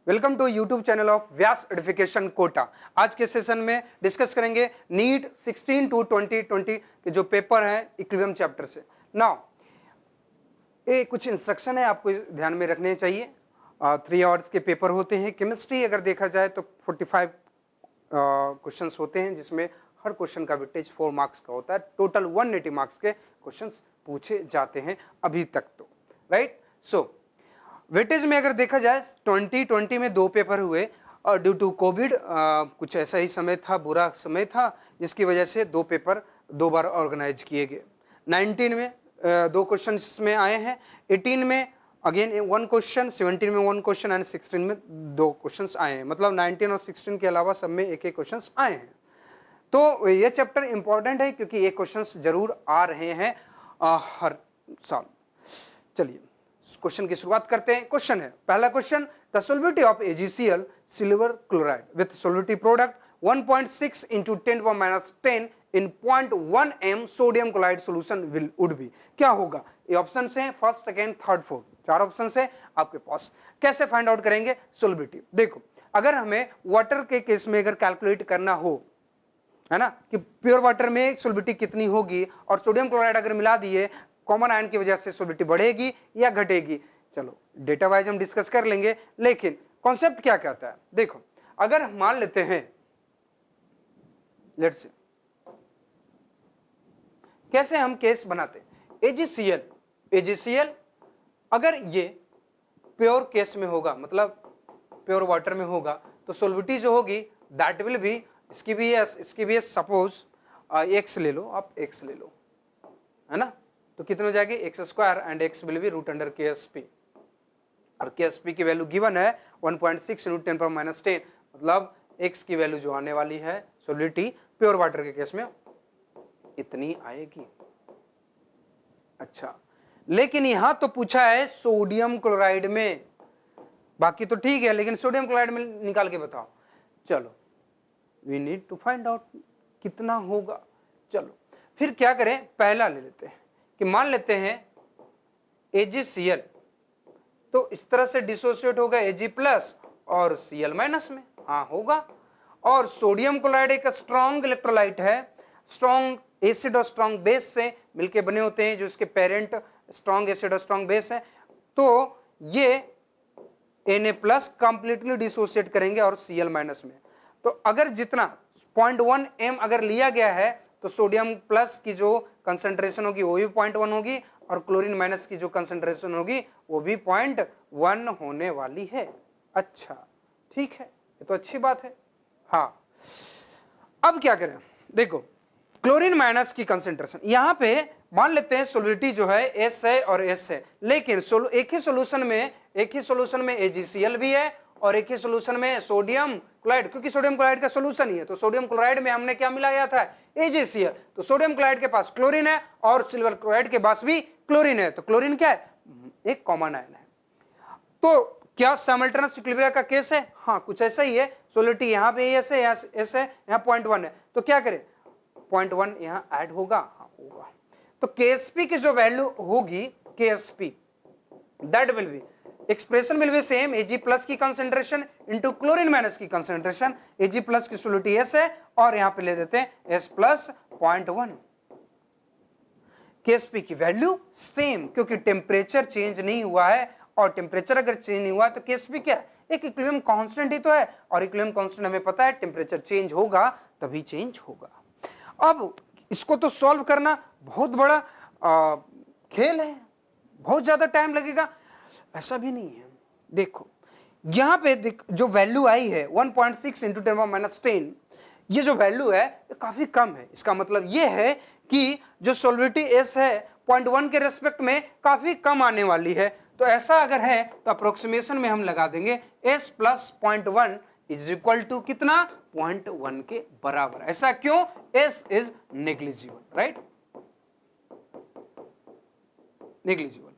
Welcome to YouTube channel of Vyas education Kota. आज के session में डिस्कस करेंगे नीट 16 टू 2020 के जो पेपर हैं इक्विलिब्रियम चैप्टर से। नाउ ये कुछ इंस्ट्रक्शन है आपको ध्यान में रखने चाहिए। 3 आवर्स के पेपर होते हैं। केमिस्ट्री अगर देखा जाए तो 45 क्वेश्चंस होते हैं, जिसमें हर क्वेश्चन का वेटेज 4 मार्क्स का होता है। टोटल 180 मार्क्स के क्वेश्चंस पूछे जाते हैं अभी तक तो, राइट। सो वेटेज में अगर देखा जाए 2020 में 2 पेपर हुए और ड्यू टू कोविड कुछ ऐसा ही समय था, बुरा समय था, जिसकी वजह से 2 पेपर 2 बार ऑर्गेनाइज किए गए। 19 में 2 क्वेश्चन में आए हैं, 18 में अगेन 1 क्वेश्चन, 17 में 1 क्वेश्चन एंड 16 में 2 क्वेश्चन आए हैं। मतलब 19 और 16 के अलावा सब में एक क्वेश्चन आए हैं। तो ये चैप्टर इंपॉर्टेंट है क्योंकि ये क्वेश्चन जरूर आ रहे हैं हर साल। चलिए क्वेश्चन की शुरुआत करते हैं। क्वेश्चन है, पहला question, the solubility of AgCl silver chloride with solubility product 1.6 into 10⁻10 in 0.1 m sodium chloride solution will would be. क्या होगा? ये ऑप्शन हैं first, second, third, fourth, 4 option है आपके पास। कैसे फाइंड आउट करेंगे सोलिबिलिटी? देखो, अगर हमें वाटर के केस में अगर कैलकुलेट करना हो, है ना, कि प्योर वाटर में सोलिबिलिटी कितनी होगी और सोडियम क्लोराइड अगर मिला दिए कॉमन आयन की वजह से सोलिबिलिटी बढ़ेगी या घटेगी, चलो डेटा वाइज हम डिस्कस कर लेंगे। लेकिन कॉन्सेप्ट क्या कहता है, देखो, अगर हम मान लेते हैं, लेट्स से कैसे हम केस बनाते हैं, AgCl अगर ये प्योर केस में होगा, मतलब प्योर वाटर में होगा, तो सोलिबिलिटी जो होगी दैट विल बी, इसकी भी है सपोज x ले लो, आप x ले लो, है ना, तो कितने हो जाएगी x² and x will be √KSP, और KSP की वैल्यू गिवन है 1.6 × 10⁻10, मतलब x की वैल्यू जो आने वाली है सोलिबिलिटी प्योर वाटर के केस में इतनी आएगी। अच्छा, लेकिन यहां तो पूछा है सोडियम क्लोराइड में, बाकी तो ठीक है, लेकिन सोडियम क्लोराइड में निकाल के बताओ। चलो we need to find out कितना होगा। चलो फिर क्या करें, पहला ले लेते हैं कि मान लेते हैं AgCl, तो इस तरह से डिसोसिएट होगा Ag+ और Cl- में, हाँ होगा। और सोडियम क्लोराइड एक स्ट्रॉन्ग इलेक्ट्रोलाइट है, स्ट्रॉन्ग एसिड और स्ट्रॉन्ग बेस से मिलके बने होते हैं, जो इसके पेरेंट स्ट्रॉन्ग एसिड और स्ट्रॉन्ग बेस है, तो ये Na+ कंप्लीटली डिसोसिएट करेंगे और Cl- में। तो अगर जितना 0.1 m अगर लिया गया है, तो सोडियम प्लस की जो कंसंट्रेशन होगी वो भी 0.1 होगी, और क्लोरीन माइनस की जो कंसंट्रेशन होगी वो भी 0.1 होने वाली है। अच्छा ठीक है, ये तो अच्छी बात है। हाँ, अब क्या करें, देखो क्लोरीन माइनस की कंसंट्रेशन, यहां पे मान लेते हैं सोलिबिलिटी जो है S है और S है, लेकिन एक ही सोल्यूशन में AgCl भी है और एक ही सोल्यूशन में सोडियम क्लोराइड, क्योंकि सोडियम क्लोराइड का सोल्यूशन ही है, तो सोडियम क्लोराइड में हमने क्या मिलाया था, AgCl। तो सोडियम क्लोराइड के पास क्लोरीन है और सिल्वर क्लोराइड के पास भी क्लोरीन है, तो क्लोरीन क्या है, एक कॉमन आयन है। तो क्या साइमल्टेनियस इक्विलिब्रियम का केस है? हाँ, कुछ ऐसा ही है। सोलिबिलिटी यहाँ पे S है, यहाँ 0.1 है, तो क्या करें, 0.1 यहाँ ऐड होगा, हाँ होगा। तो KSP की जो वैल्यू होगी, KSP that will B, expression will be same, Ag+ की कंसंट्रेशन इनटू क्लोरीन माइनस की कंसंट्रेशन। Ag+ की सोलिबिलिटी S है और यहां पे ले देते हैं S+ 0.1। KSP की वैल्यू सेम, क्योंकि टेम्परेचर चेंज नहीं हुआ है, और टेम्परेचर अगर चेंज नहीं हुआ है तो KSP क्या है, एक इक्विलिब्रियम कांस्टेंट ही तो है, और इक्विलिब्रियम कांस्टेंट हमें पता है टेम्परेचर चेंज होगा तभी चेंज होगा। अब इसको तो सॉल्व करना बहुत बड़ा खेल है, बहुत ज्यादा टाइम लगेगा, ऐसा भी नहीं है। देखो यहां पे जो वैल्यू आई है 1.6 × 10⁻10, ये जो वैल्यू है ये काफी कम है। इसका मतलब ये है कि जो सोलिबिलिटी S है 0.1 के रेस्पेक्ट में काफी कम आने वाली है। तो ऐसा अगर है तो अप्रोक्सीमेशन में हम लगा देंगे S + 0.1 = कितना, 0.1 के बराबर। ऐसा क्यों, S is negligible, right, negligible,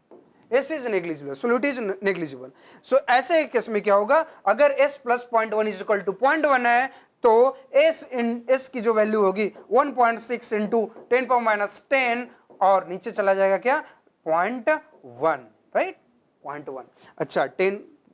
S is negligible, solubility is negligible. So ऐसे केस में क्या होगा, अगर S + 0.1 = 0.1 है, तो S की जो वैल्यू होगी 1.6 × 10⁻10 और नीचे चला जाएगा क्या, 0.1, राइट, 0.1। अच्छा,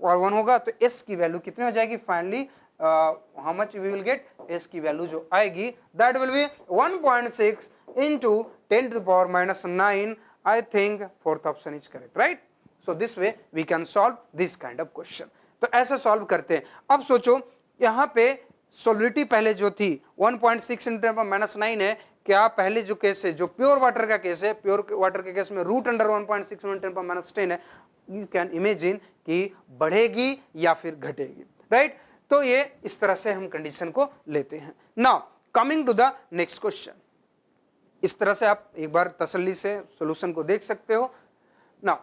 पावर 1 होगा तो s की वैल्यू कितनी हो जाएगी finally, how much we will get, s की वैल्यू जो आएगी that will be 1.6 into 10 to the power minus 9. I think fourth option is correct, right? So this way we can solve this kind of question. तो ऐसे solve करते हैं। अब सोचो यहाँ पे सोलिडिटी पहले जो थी 1.6 into 10 to the power minus 9 है, क्या पहले जो केस है जो प्योर वाटर का केस है, प्योर वाटर के केस में root under 1.6 into 10 to the power minus 10 है, यू कैन इमेजिन कि बढ़ेगी या फिर घटेगी, राइट? तो ये इस तरह से हम कंडीशन को लेते हैं। Now coming to the next question, इस तरह से आप एक बार तसल्ली से सॉल्यूशन को देख सकते हो। नाउ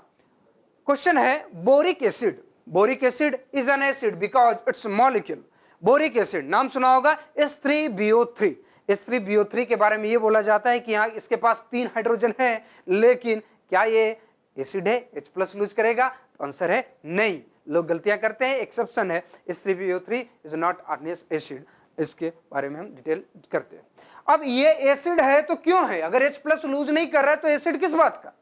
क्वेश्चन है boric acid, boric acid is an acid because its molecule, boric acid नाम सुना होगा H3BO3, H3BO3 के बारे में ये बोला जाता है कि यहाँ इसके पास 3 हाइड्रोजन है, लेकिन क्या ये एसिड है, H+ लूज करेगा? तो आंसर है नहीं। लोग गलतियां करते हैं, एक्सेप्शन है, H3BO3 is not an acid, इसके बारे में हम डिटेल करते हैं। अब ये एसिड है तो क्यों है? अगर H+ लूज नहीं कर रहा है तो एसिड किस बात का?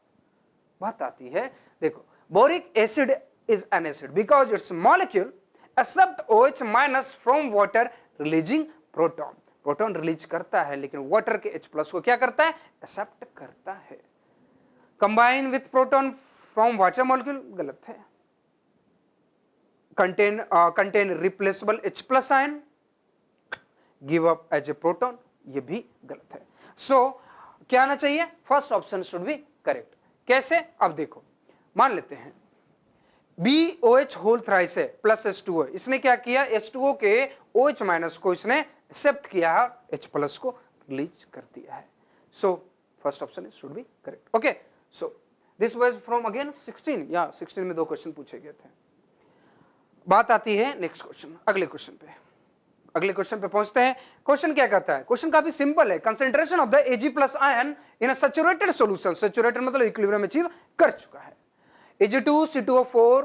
बात आती है, देखो boric acid is an acid because its molecule accept OH- from water releasing proton, proton release करता है लेकिन वाटर के H+ को क्या करता है? एक्सेप्ट करता है। Combine with proton from water molecule, गलत है। Contain replaceable H+ ion, give up as a proton, ये भी गलत है। सो क्या आना चाहिए? First option should be correct. कैसे? अब देखो, मान लेते हैं BOH होल थ्राइस है प्लस H2O, इसने क्या किया? H2O के OH- को इसने एक्सेप्ट किया है, H+ को रिलीज कर दिया है। So first option should be correct. Okay, so this was from again 16 या 16 में 2 क्वेश्चन पूछे गए थे। बात आती है नेक्स्ट क्वेश्चन, अगले क्वेश्चन पे, अगले क्वेश्चन पे पहुंचते हैं। क्वेश्चन क्या कहता है? क्वेश्चन काफी सिंपल है। Concentration of the Ag+ ion in a saturated solution, saturated मतलब इक्विलिब्रियम अचीव कर चुका है। Ag2C2O4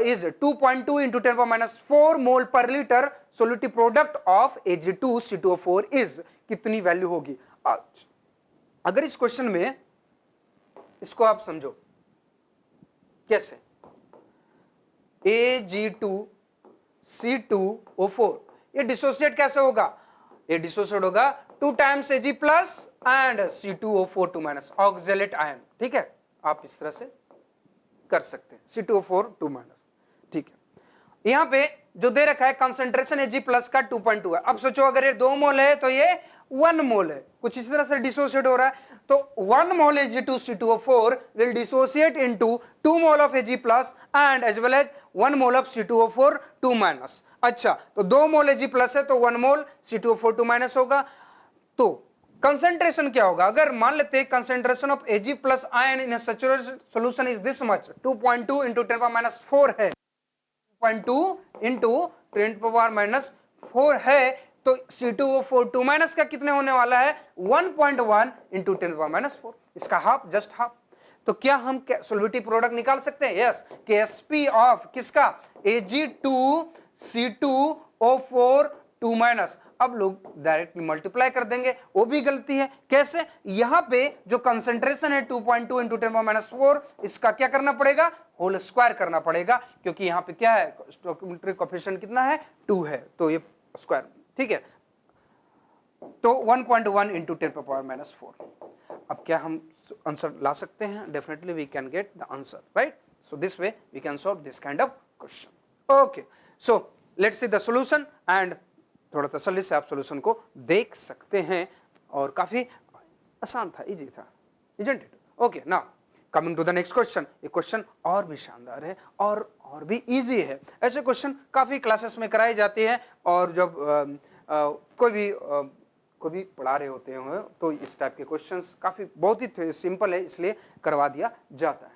is 2.2 into 10⁻⁴ mole per litre, solubility product of Ag2C2O4 is कितनी वैल्यू होगी? अगर इस क्वेश्चन में इसको आप समझो कैसे, Ag2C2O4 ये डिसोसिएट कैसे होगा? ये डिसोसिएट होगा 2 times Ag+ and C2O4 2- oxalate ion, ठीक है? आप इस तरह से कर सकते हैं, C2O4 2-, ठीक है। यहां पे जो दे रखा है कंसंट्रेशन Ag+ का 2.2 है। अब सोचो अगर ये 2 मोल है तो ये 1 मोल है, कुछ इस तरह से डिसोसिएट हो रहा है, तो 1 mole Ag2C2O4 will dissociate into 2 mole of Ag+ and as well as 1 mole of C2O4 2-। अच्छा, तो 2 मोल Ag+ है तो 1 मोल C2O4 2- होगा। तो कंसंट्रेशन क्या होगा? अगर मान लेते हैं concentration of Ag+ ion in saturated solution is this much, 2.2 into 10⁻⁴ है, 2.2 into 10⁻⁴ है, तो C2O4 2- का कितने होने वाला है? 1.1 into 10⁻⁴, इसका हाफ, जस्ट हाफ। तो क्या हम सोल्यूटिव प्रोडक्ट निकाल सकते हैं? यस, Sp ऑफ किसका? Ag2C2O4 2-। अब लोग डायरेक्टली मल्टीप्लाई कर देंगे, वो भी गलती है। कैसे? यहां पे जो कंसंट्रेशन है 2.2 into 10⁻⁴, इसका क्या करना पड़ेगा? होल स्क्वायर करना पड़ेगा, क्योंकि यहां पे क्या है? स्टोइकियोमेट्री कोएफिशिएंट कितना है? 2 है, तो ये स्क्वायर, ठीक है? तो 1.1 into 10⁻⁴। अब क्या हम आंसर ला सकते हैं? Definitely we can get the answer, right? So this way we can solve this kind of question. Okay, so let's see the solution and थोड़ा तसल्ली से आप सॉल्यूशन को देख सकते हैं, और काफी आसान था, इजी था, isn't it? Okay, now coming to the next question. ये क्वेश्चन और भी शानदार है और भी इजी है। ऐसे क्वेश्चन काफी क्लासेस में कराए जाते हैं, और जब कोई भी पढ़ा रहे होते हैं तो इस टाइप के क्वेश्चंस काफी बहुत ही सिंपल है, इसलिए करवा दिया जाता है।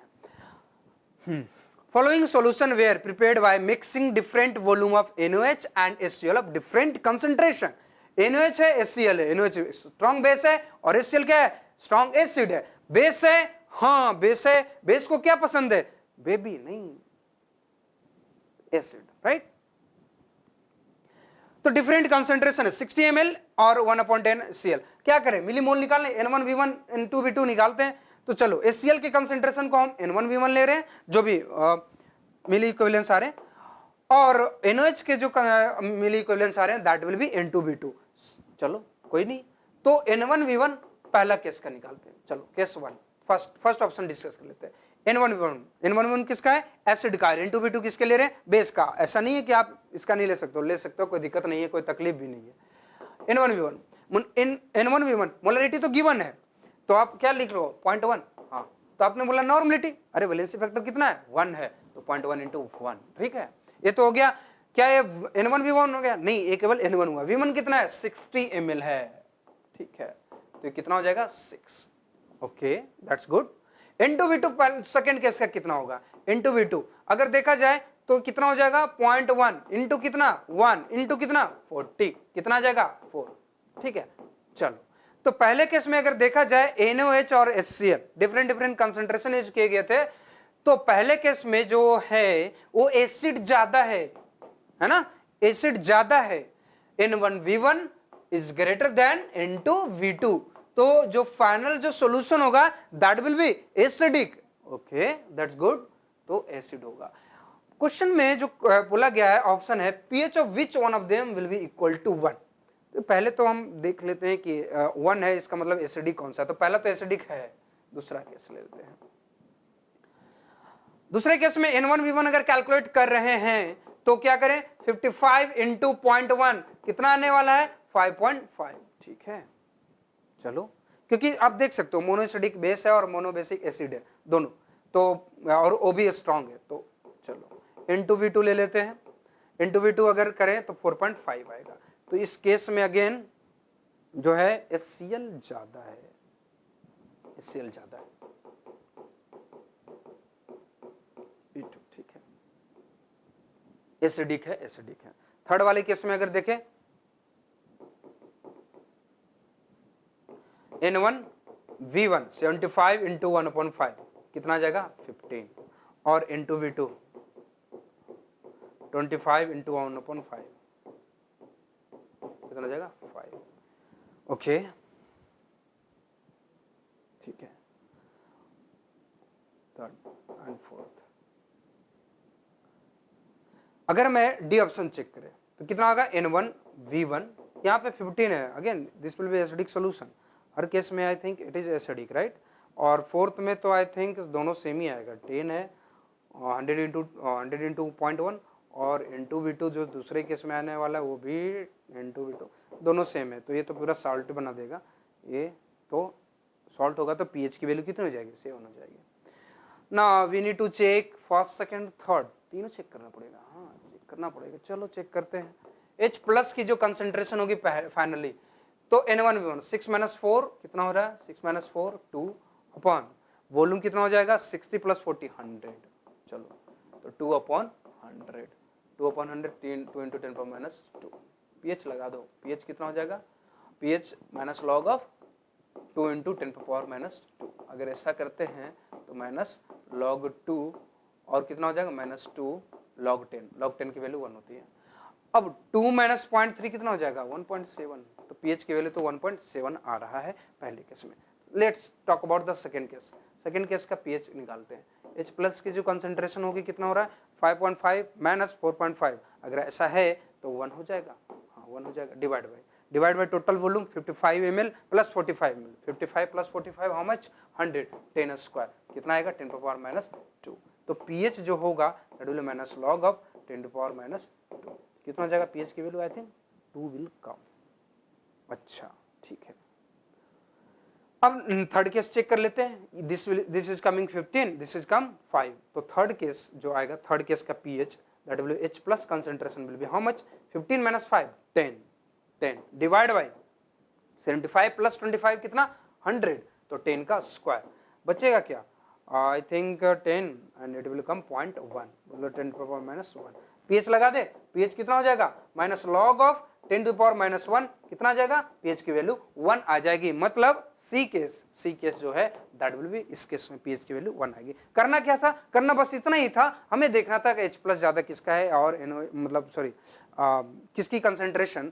Following solution were prepared by mixing different volume of NaOH and HCl of different concentration. NaOH है, HCl है, NaOH स्ट्रॉन्ग बेस है और HCl क्या है? स्ट्रॉन्ग एसिड है। बेस है, हाँ बेस है, बेस को क्या पसंद है? बेबी नहीं, एसिड, राइट? तो डिफरेंट कंसंट्रेशन है, 60 ml और 1/10 HCl। क्या करें? मिलीमोल निकालने, N1V1 N2V2 निकालते हैं। तो चलो HCl के कंसंट्रेशन को हम N1V1 ले रहे हैं, जो भी मिली इक्विवेलेंस आ रहे हैं, और NOH के जो मिली इक्विवेलेंस आ रहे हैं दैट विल बी N2V2। चलो कोई नहीं, तो N1V1 पहला केस का निकालते हैं। चलो केस 1 फर्स्ट ऑप्शन डिस्कस कर लेते हैं। N1V1 किसका है? एसिड का। N2V2 किसके ले रहे हैं? बेस का। ऐसा नहीं है कि आप इसका नहीं ले सकते हो, ले सकते हो, कोई दिक्कत नहीं है, कोई तकलीफ भी नहीं है। N1V1 मोलरिटी तो गिवन है, तो आप क्या लिख लो 0.1। हाँ, तो आपने बोला नॉर्मलिटी, अरे वैलेंसी फैक्टर कितना है? 1 है, तो 0.1 × 1। ठीक है, ये तो हो गया। क्या ये N1V1 हो गया? नहीं, ये केवल N1 हुआ। V1 कितना है? 60 ml है। ठीक है, तो ये कितना हो जाएगा? 6। Okay, that's good. N2V2 second case का कितना होगा? N2V2 अगर देखा जाए तो कितना हो जाएगा? 0.1 इंटू कितना? 1 इंटू कितना? 40। कितना आ जाएगा? 4। ठीक है, चलो। तो पहले केस में अगर देखा जाए NaOH और HCl डिफरेंट कंसंट्रेशन यूज किए गए थे, तो पहले केस में जो है वो एसिड ज्यादा है ना? एसिड ज्यादा है। N1V1 is greater than N2V2, तो जो फाइनल जो सॉल्यूशन होगा that will be acidic. Okay, that's good, तो एसिड होगा। क्वेश्चन में जो बोला गया है ऑप्शन है pH of which one of them will be equal to 1। तो पहले तो हम देख लेते हैं कि 1 है, इसका मतलब एसिडिक कौन सा? तो पहला तो एसिडिक है। दूसरा केस ले लेते हैं। दूसरे केस में N1V1 अगर कैलकुलेट कर रहे हैं तो क्या करें? 55 इंटू 0.1 कितना आने वाला है? 5.5। ठीक है, चलो, क्योंकि आप देख सकते हो मोनोएसिडिक बेस है और मोनोबेसिक एसिड है दोनों, तो और वो भी स्ट्रॉन्ग है। तो चलो N2V2 ले लेते हैं। N2V2 अगर करें तो 4.5 आएगा। तो इस केस में अगेन जो है HCl ज्यादा है, HCl ज्यादा है। ठीक है, एसिडिक है, एसिडिक है। थर्ड वाले केस में अगर देखें N1V1 75 इंटू 1/5 कितना आ जाएगा? 15। और N2V2 25 इंटू 1/5 कितना आ जाएगा? 5। ओके, ठीक है, थर्ड एंड फोर्थ। अगर मैं डी ऑप्शन चेक करें तो कितना होगा? N1V1 यहाँ पे 15 है। Again this will be acidic solution. हर केस में I think it is acidic, right? और फोर्थ में तो आई थिंक दोनों सेम ही आएगा। 10 है, 100 इंटू 0.1, और N2V2 जो दूसरे केस में आने वाला है वो भी N2V2, दोनों सेम है। तो ये तो पूरा सॉल्ट बना देगा। ये तो सॉल्ट होगा तो pH की वैल्यू कितनी हो जाएगी? 7 हो जाएगी। ना we need to check first, second, third, तीनों चेक करना पड़ेगा। हाँ, चेक करना पड़ेगा। चलो चेक करते हैं। H+ की जो कंसंट्रेशन होगी फाइनली, तो N1V1 6 - 4 कितना हो रहा है? 6 - 4 2 अपॉन वॉल्यूम कितना हो जाएगा? 60 + 40 100। चलो, तो 2/100, 2/100 2 × 10⁻²। pH लगा दो। pH कितना हो जाएगा? pH minus log of 2 × 10⁻²। अगर ऐसा करते हैं तो माइनस लॉग 2 और कितना हो जाएगा? -2 log 10। log 10 की वैल्यू 1 होती है। अब 2 - 0.3 कितना हो जाएगा? 1.7। तो pH की वैल्यू तो 1.7 आ रहा है पहले केस में। Let's talk about the second case. Second case का pH निकालते हैं। H+ की जो कंसंट्रेशन होगी कितना हो रहा है? 5.5 - 4.5। अगर ऐसा है तो 1 हो जाएगा। हाँ, 1 हो जाएगा। Divide by total volume 55 ml + 45 ml। 55 + 45 how much? 100। 10² कितना आएगा? 10⁻²। तो pH जो होगा that will minus log of 10⁻²। कितना हो जाएगा pH की value? I think 2 will come. अच्छा, ठीक है। अब थर्ड केस चेक कर लेते हैं। This is coming 15, this is come 5। तो थर्ड केस जो आएगा, थर्ड केस का pH that will H+ concentration will be how much? 15 - 5 10 divide by 75 + 25 कितना? 100। तो 10 का स्क्वायर बचेगा क्या? I think 10 and it will come 0.1, मतलब 10⁻⁻1। pH लगा दे। pH कितना हो जाएगा? माइनस लॉग ऑफ 10⁻⁻1 कितना आ जाएगा? pH की वैल्यू 1 आ जाएगी। मतलब सी केस जो है दैट विल बी, इस केस में pH की वैल्यू 1 आएगी। करना क्या था? करना बस इतना ही था। हमें देखना था कि H+ ज्यादा किसका है और मतलब सॉरी किसकी concentration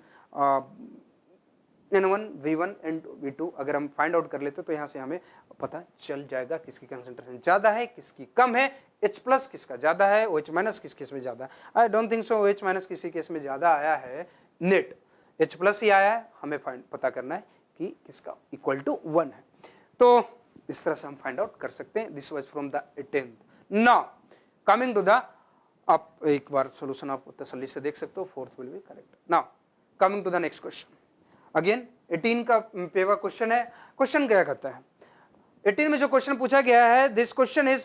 N1 V1 N2 V2 अगर हम फाइंड आउट कर लेते तो यहाँ से हमें पता चल जाएगा किसकी कंसंट्रेशन ज्यादा है किसकी कम है, H प्लस किसका ज्यादा है, OH माइनस किस केस में ज्यादा है। आई don't think so OH minus किसी केस में ज्यादा आया है, नेट H प्लस ही आया है, हमें फाइंड पता करना है कि किसका इक्वल टू 1 है। तो इस तरह से हम फाइंड आउट कर सकते हैं। This was from the 18th। Now coming to the, आप एक बार सॉल्यूशन आप तसल्ली से देख सकते हो, fourth will be correct. Now coming to the next question, again 18 का पेवा क्वेश्चन है। क्वेश्चन क्या कहता है, 18 में जो क्वेश्चन पूछा गया है, this question is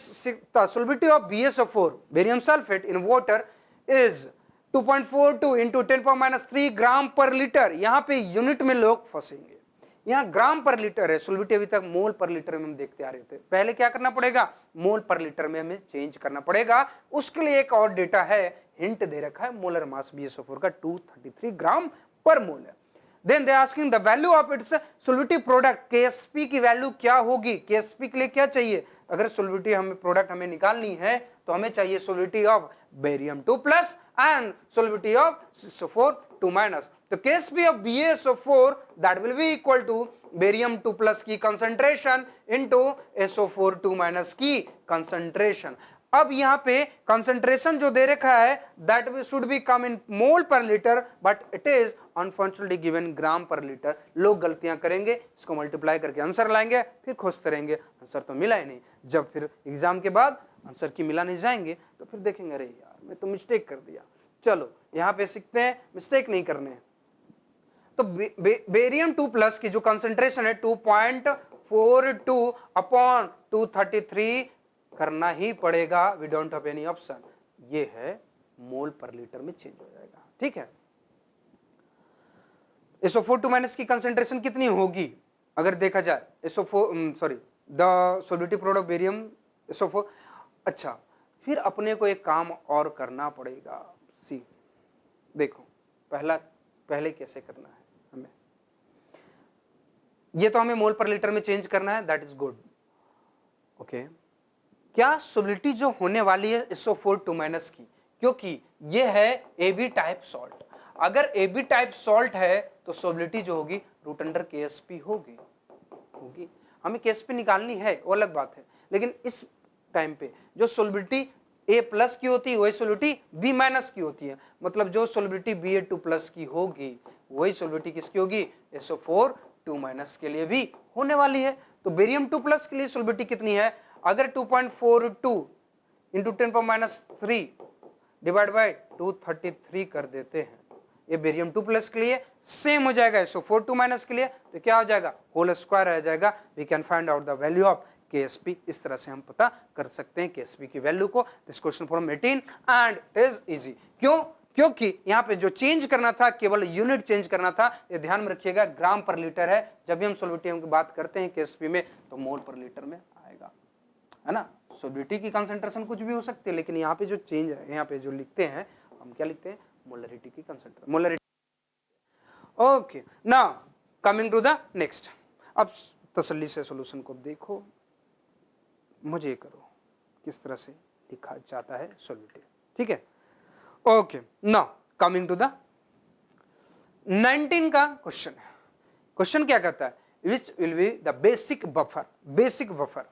the solubility of BaSO4 barium sulphate in water is 2.42 into 10⁻³ gram per litre. यहां पे यूनिट में लोग फंसेंगे, यहां ग्राम पर लीटर है, सॉल्युबिलिटी अभी तक मोल पर लीटर में हम देखते आ रहे थे। पहले क्या करना पड़ेगा, मोल पर लीटर में हमें चेंज करना पड़ेगा। उसके लिए एक और डेटा है, हिंट दे रखा है, मोलर मास BaSO4 का 233 ग्राम पर मोल है। Then they asking the value of its solubility product, KSP की वैल्यू क्या होगी। KSP के लिए क्या चाहिए, अगर solubility हमें प्रोडक्ट हमें निकालनी है तो हमें चाहिए solubility of barium 2 plus and solubility of SO4 2 minus। तो KSP of BaSO4 that will be equal to barium 2 plus की concentration into SO4 2 minus की concentration। अब यहाँ पे कंसंट्रेशन जो दे रखा है that should be come in mole per litre, but it is unfortunately given gram per litre. लोग गलतियां करेंगे, इसको मल्टीप्लाई करके आंसर लाएंगे, फिर खोजते रहेंगे, आंसर तो मिला ही नहीं। जब फिर एग्जाम के बाद आंसर की मिलाने जाएंगे तो फिर देखेंगे अरे यार मैं तो मिस्टेक कर दिया। चलो यहाँ पे सीखते हैं मिस्टेक नहीं करने हैं। तो बेरियम 2 प्लस की जो कंसंट्रेशन है 2.42 अपॉन 233 करना ही पड़ेगा, we don't have any option. ये है मोल पर लीटर में चेंज हो जाएगा, ठीक है। SO4 2 माइनस की कंसंट्रेशन कितनी होगी अगर देखा जाए, SO4 sorry the solubility product barium SO4। अच्छा फिर अपने को एक काम और करना पड़ेगा। सी देखो पहले कैसे करना है हमें, ये तो हमें मोल पर लीटर में चेंज करना है, दैट इज गुड ओके। क्या सॉल्युबिलिटी जो होने वाली है SO4 2 माइनस की, क्योंकि ये है AB टाइप सॉल्ट, अगर AB टाइप सॉल्ट है तो सॉल्युबिलिटी जो होगी रूट अंडर KSP होगी। हमें KSP निकालनी है वो अलग बात है, लेकिन इस टाइम पे जो सॉल्युबिलिटी A प्लस की होती है वही सॉल्युबिलिटी B माइनस की होती है। मतलब जो सॉल्युबिलिटी Ba2 प्लस की होगी वही सॉल्युबिलिटी किसकी होगी, SO4 2 माइनस के लिए भी होने वाली है। तो बेरियम 2 प्लस के लिए सॉल्युबिलिटी कितनी है, अगर 2.42 इंटू 10⁻³ डिवाइड बाय 233 कर देते हैं, ये बेरियम 2 प्लस के लिए सेम हो जाएगा SO4 2 माइनस के लिए, तो क्या हो जाएगा होल स्क्वायर आ जाएगा। We can find out the value of KSP। इस तरह से हम पता कर सकते हैं KSP की वैल्यू को। This question from 18 and it is easy. क्यों, क्योंकि यहाँ पे जो चेंज करना था केवल यूनिट चेंज करना था। ये ध्यान में रखिएगा ग्राम पर लीटर है, जब भी हम सॉल्युबिलिटी की बात करते हैं KSP में तो मोल पर लीटर में आएगा, है ना। सॉल्युबिलिटी की कंसंट्रेशन कुछ भी हो सकती है, लेकिन यहाँ पे जो चेंज है, यहाँ पे जो लिखते हैं हम क्या लिखते हैं, मोलरिटी की concentration, molarity. Okay now coming to the next. अब तसल्ली से सॉल्यूशन को देखो, मुझे करो किस तरह से लिखा जाता है सॉल्युबिलिटी, ठीक है। Okay now coming to the 19 का क्वेश्चन है। क्वेश्चन क्या कहता है, which will be the basic buffer. Basic buffer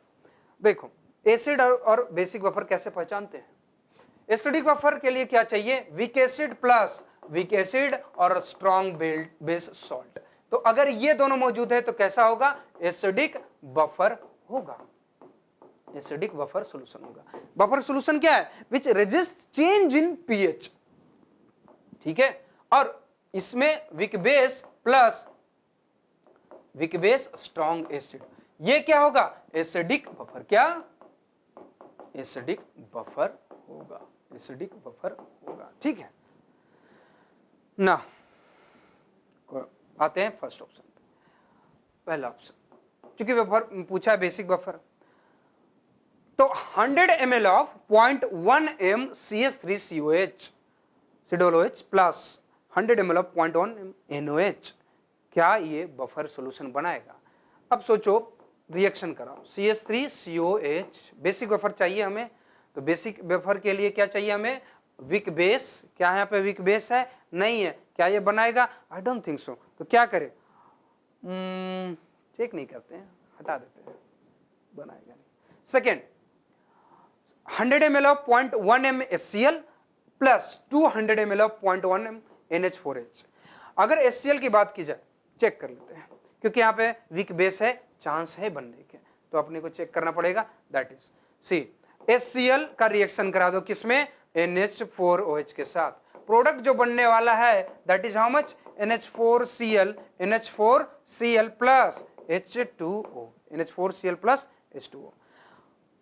देखो, एसिड और बेसिक बफर कैसे पहचानते हैं। एसिडिक बफर के लिए क्या चाहिए, weak acid plus weak acid और स्ट्रॉन्ग बेस सॉल्ट। तो अगर ये दोनों मौजूद है तो कैसा होगा, एसिडिक बफर होगा, एसिडिक बफर सॉल्यूशन होगा। बफर सॉल्यूशन क्या है, which resist change in pH, ठीक है। और इसमें week base plus weak base strong acid, ये क्या होगा, एसिडिक बफर। क्या, एसिडिक बफर होगा, एसिडिक बफर होगा, ठीक है ना। आते हैं फर्स्ट ऑप्शन, पहला ऑप्शन, क्योंकि बफर पूछा है बेसिक बफर, तो 100 ml of 0.1 m CH3COH COOH plus 100 ml of 0.1 m NOH, क्या ये बफर सॉल्यूशन बनाएगा। अब सोचो, रिएक्शन कराओ, CH3COH बेसिक बफर चाहिए हमें, तो बेसिक बफर के लिए क्या चाहिए हमें, वीक बेस। क्या यहाँ पे वीक बेस है, नहीं है, क्या ये बनाएगा, आई डोंट थिंक सो। तो क्या करें, चेक नहीं करते हैं, हटा देते हैं, बनाएगा नहीं। Second, 100 ml of 0.1 m HCl plus 200 ml of 0.1 m NH4H। अगर HCl की बात की जाए, चेक कर लेते हैं, क्योंकि यहाँ पे वीक बेस है, चांस है बनने के, तो अपने को चेक करना पड़ेगा। दैट इज सी, HCl का रिएक्शन करा दो किसमें, NH4OH के साथ। प्रोडक्ट जो बनने वाला है that is how much, NH4Cl plus H2O, NH4Cl plus H2O।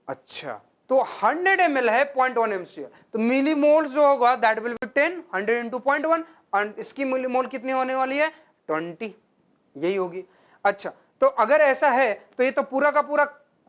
अच्छा, तो 100 ml है 0.1 MCl, तो मिलीमोल जो होगा दैट विल बी 10, 100 into 0.1, और इसकी मिलीमोल कितनी होने वाली है, 20, यही होगी। अच्छा, तो अगर ऐसा है तो ये तो पूरा का पूरा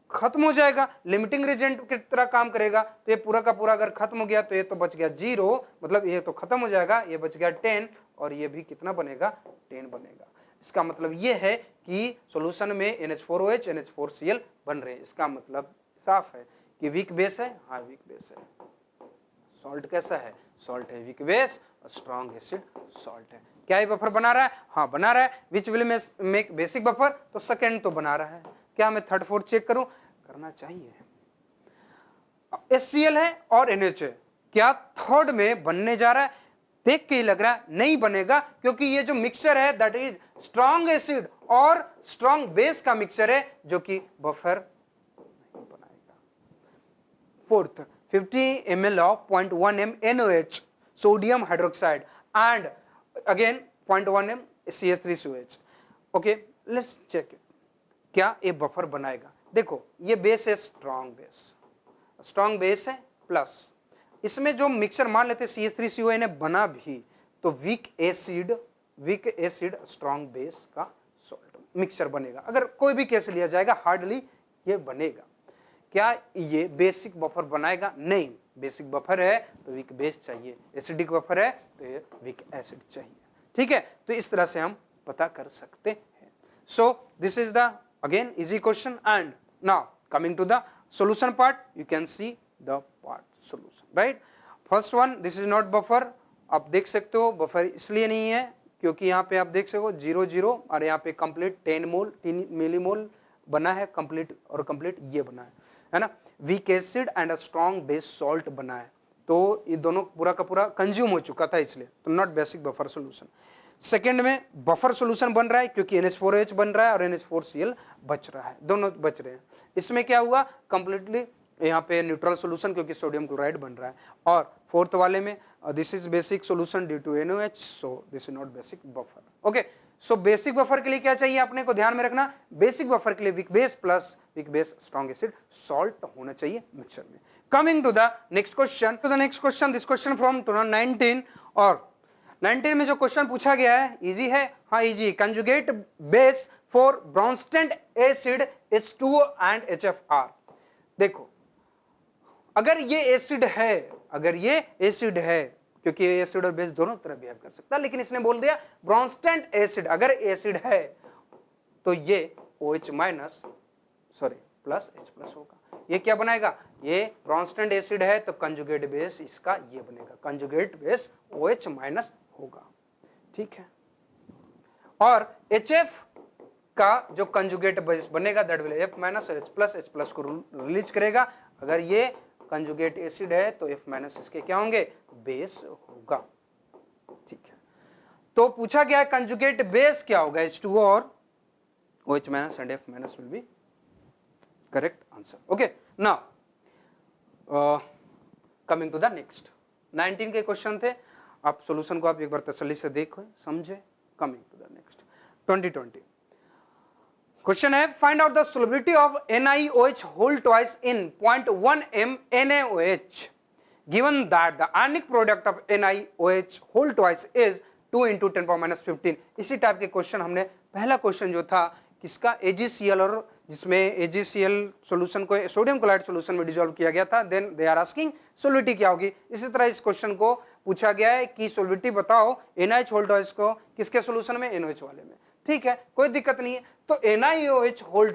खत्म हो जाएगा, लिमिटिंग रिएजेंट की तरह काम करेगा, तो ये पूरा का पूरा अगर खत्म हो गया तो ये तो बच गया 0, मतलब ये तो खत्म हो जाएगा, ये बच गया 10, और ये भी कितना बनेगा, 10 बनेगा। इसका मतलब ये है कि सॉल्यूशन में NH4OH NH4Cl बन रहे हैं। इसका मतलब साफ है कि वीक बेस है, हाँ वीक बेस है। सॉल्ट कैसा है, सॉल्ट है वीक बेस, और स्ट्रॉन्ग एसिड सॉल्ट है। क्या ये बफर बना रहा है, हाँ बना रहा है। Which will make basic buffer, तो सेकेंड तो बना रहा है। क्या मैं थर्ड फोर्थ चेक करूं, करना चाहिए। HCl है और NH है, क्या थर्ड में बनने जा रहा है, देख के ही लग रहा है नहीं बनेगा, क्योंकि ये जो मिक्सचर है दैट इज स्ट्रॉन्ग एसिड और स्ट्रॉन्ग बेस का मिक्सचर है, जो कि बफर नहीं बनाएगा। Fourth, 50 ml of 0.1 m NOH sodium hydroxide and again 0.1 m CH3COH। Okay, let's check it, क्या ये बफर बनाएगा। देखो ये बेस है स्ट्रॉन्ग बेस, स्ट्रॉन्ग बेस है, प्लस इसमें जो मिक्सचर मान लेते CH3COA ने बना भी, तो वीक एसिड स्ट्रॉन्ग बेस का सॉल्ट मिक्सचर बनेगा। अगर कोई भी केस लिया जाएगा हार्डली ये बनेगा। क्या ये बेसिक बफर बनाएगा, नहीं, बेसिक बफर है तो वीक बेस चाहिए, एसिडिक बफर है तो ये वीक एसिड चाहिए। ठीक है, तो इस तरह से हम पता कर सकते हैं। सो this is the again easy question, and now coming to the solution part, you can see the part solution, right? First one, this is not buffer। आप देख सकते हो बफर इसलिए नहीं है क्योंकि यहाँ पे आप देख सको 0 0 और यहाँ पे कंप्लीट 10 मोल 3 मिलीमोल बना है, कंप्लीट और कंप्लीट ये बना है ना। Weak acid and a strong base salt बना है, तो ये दोनों पूरा का पूरा कंज्यूम हो चुका था, इसलिए तो not basic buffer solution. Second में बफर सॉल्यूशन बन रहा है क्योंकि NH4OH बन रहा है और NH4Cl बच रहा है, दोनों बच रहे हैं। इसमें क्या हुआ, कंप्लीटली यहाँ पे न्यूट्रल सॉल्यूशन क्योंकि सोडियम क्लोराइड बन रहा है। और फोर्थ वाले में this is basic solution due to NOH, so this is not basic buffer. Okay, so basic buffer के लिए क्या चाहिए अपने को ध्यान में रखना, बेसिक बफर के लिए weak base plus weak base strong acid salt होना चाहिए मिक्सचर में। Coming to the next question, this question from 2019, और 19 में जो क्वेश्चन पूछा गया है इजी है, हाँ easy. Conjugate base for Bronsted acid H2O and HFR। देखो अगर ये एसिड है, क्योंकि ये एसिड और बेस दोनों तरह बिहेव कर सकता है, लेकिन इसने बोल दिया ब्रोंस्टेड एसिड, अगर एसिड है तो ये OH minus plus H plus होगा। ये क्या बनाएगा, ये ब्रोंस्टेड एसिड है तो कंजुगेट बेस इसका ये बनेगा, कंजुगेट बेस OH माइनस होगा। ठीक है, और HF का जो कंजुगेट बेस बनेगा that will F minus H plus को रिलीज करेगा। अगर ये कंजुगेट एसिड है तो F माइनस इसके क्या होंगे, बेस होगा। ठीक है, तो पूछा गया है कंजुगेट बेस क्या होगा, H2O और OH minus and F minus will be correct answer. Okay, now coming to the next, 19 के क्वेश्चन थे, आप सॉल्यूशन को आप एक बार तसल्ली से देखो समझे। Coming to the next 2020 question है, find out the solubility of NiOH whole twice in 0.1 m NaOH given that the ionic product of NiOH whole twice is 2 × 10⁻15। इसी टाइप के क्वेश्चन हमने पहला क्वेश्चन जो था किसका, AgCl, और जिसमें AgCl सॉल्यूशन को सोडियम क्लोराइड सॉल्यूशन में डिसॉल्व किया गया था, then they are asking solubility क्या होगी। इसी तरह इस क्वेश्चन को पूछा गया है कि सोलिबिलिटी बताओ NiOH होल ट्वाइस को किसके सॉल्यूशन में, NOH वाले में। ठीक है, कोई दिक्कत नहीं है। तो NiOH whole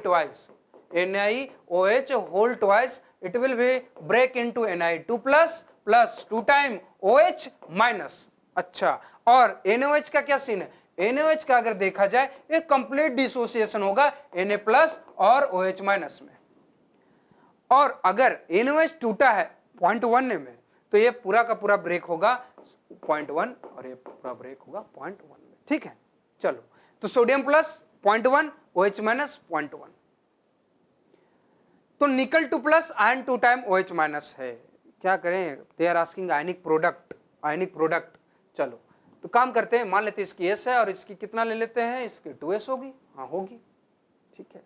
twice it will be break into Na2 plus 2 time OH minus. अच्छा, और NaOH का क्या सीन है, NaOH का अगर देखा जाए एक कंप्लीट डिसोसिएशन होगा Na प्लस और OH माइनस में, और अगर NaOH टूटा है 0.1 में तो ये पूरा का पूरा ब्रेक होगा 0.1 और ये पूरा ब्रेक होगा 0.1 में। ठीक है, चलो तो सोडियम प्लस 0.1, OH माइनस 0.1, तो nickel 2 plus ion 2 time OH minus है। क्या करें, they are asking ionic product. चलो तो काम करते हैं, मान लेते हैं इसकी S है और इसकी कितना ले लेते हैं, इसकी 2S होगी, हाँ होगी, ठीक है।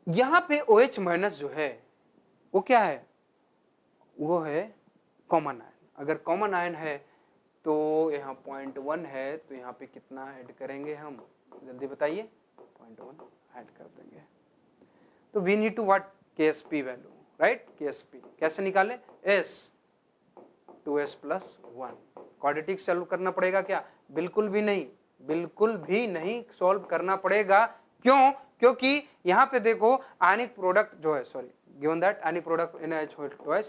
यहां पे OH माइनस जो है वो क्या है, वो है कॉमन आयन। अगर कॉमन आयन है तो यहाँ 0.1 है, तो यहाँ पे कितना ऐड करेंगे हम, जल्दी बताइए, 0.1 ऐड कर देंगे। तो we need to what, KSP value, right. KSP कैसे निकाले, S 2S plus 1, quadratic solve करना पड़ेगा क्या, बिल्कुल भी नहीं सॉल्व करना पड़ेगा। क्यों, क्योंकि यहाँ पे देखो आयनिक प्रोडक्ट जो है, sorry given that ionic product NaOH,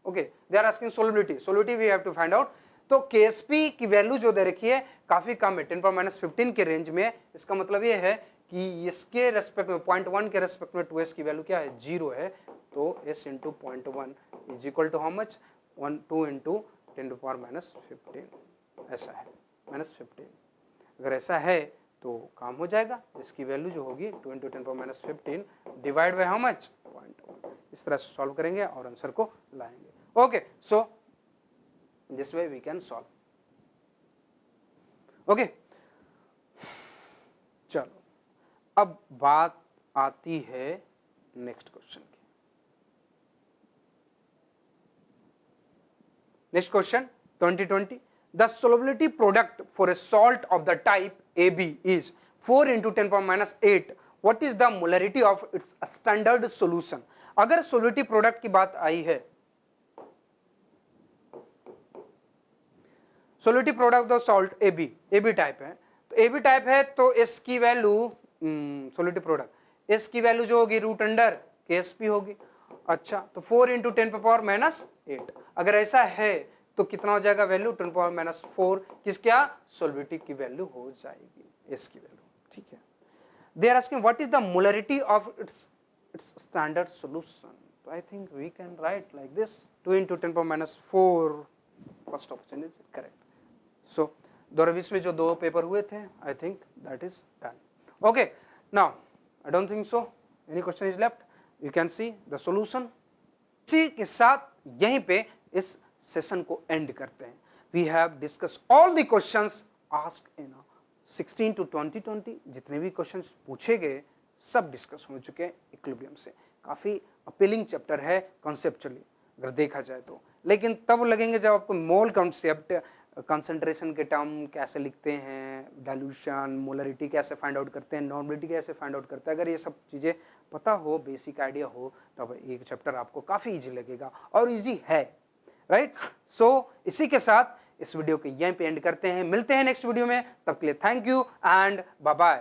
okay, they are asking solubility we have to find out. तो KSP की वैल्यू जो दे रखी है काफी कम है, 10⁻15 के रेंज में। इसका मतलब ये है कि इसके रेस्पेक्ट में 0.1 के रेस्पेक्ट में 2S की वैल्यू क्या है, 0 है। तो S into 0.1 is equal to how much, 2 into 10⁻15, ऐसा है, -15। अगर ऐसा है तो काम हो जाएगा। इसकी वैल्यू जो होगी 2 into 10⁻15 divide by how much, 0.1। इस तरह से सॉल्व करेंगे और आंसर को लाएंगे। Okay, so this way we can solve. Okay, चलो अब बात आती है नेक्स्ट क्वेश्चन की। Next question 2020, the solubility product for a salt of the type AB is 4 into 10⁻8. What is the molarity of its standard solution? अगर solubility product की बात आई है, solubility product of salt AB type है, तो AB type है तो S की value, solubility product S की वैल्यू जो होगी रूट अंडर KSP होगी। अच्छा, तो 4 इंटू 10⁻8, अगर ऐसा है तो कितना हो जाएगा वैल्यू, 10⁻4, किस क्या, सोलिबिलिटी की वैल्यू हो जाएगी, S की वैल्यू, ठीक है। They are asking what is the molarity of its standard solution. तो I think we can write like this, 2 into 10⁻4, first option is correct. So 2020 में जो 2 पेपर हुए थे, I think that is done. Okay, now I don't think so any question is left, you can see the solution. इसी के साथ यहीं पे इस सेशन को एंड करते हैं। We have discuss all the questions asked in 16 to 2020। जितने भी क्वेश्चंस पूछे गए सब डिस्कस हो चुके हैं इक्विलिब्रियम से। काफी अपीलिंग चैप्टर है कॉन्सेप्चुअली अगर देखा जाए तो, लेकिन तब लगेंगे जब आपको मोल कॉन्सेप्ट, कंसंट्रेशन के टर्म कैसे लिखते हैं, डाइल्यूशन, मोलरिटी कैसे फाइंड आउट करते हैं, नॉर्मलिटी कैसे फाइंड आउट करते हैं, अगर ये सब चीजें पता हो, बेसिक आइडिया हो, तब एक चैप्टर आपको काफी इजी लगेगा, और इजी है, राइट। सो इसी के साथ इस वीडियो को यहीं पे एंड करते हैं, मिलते हैं नेक्स्ट वीडियो में, तब के लिए thank you and bye bye.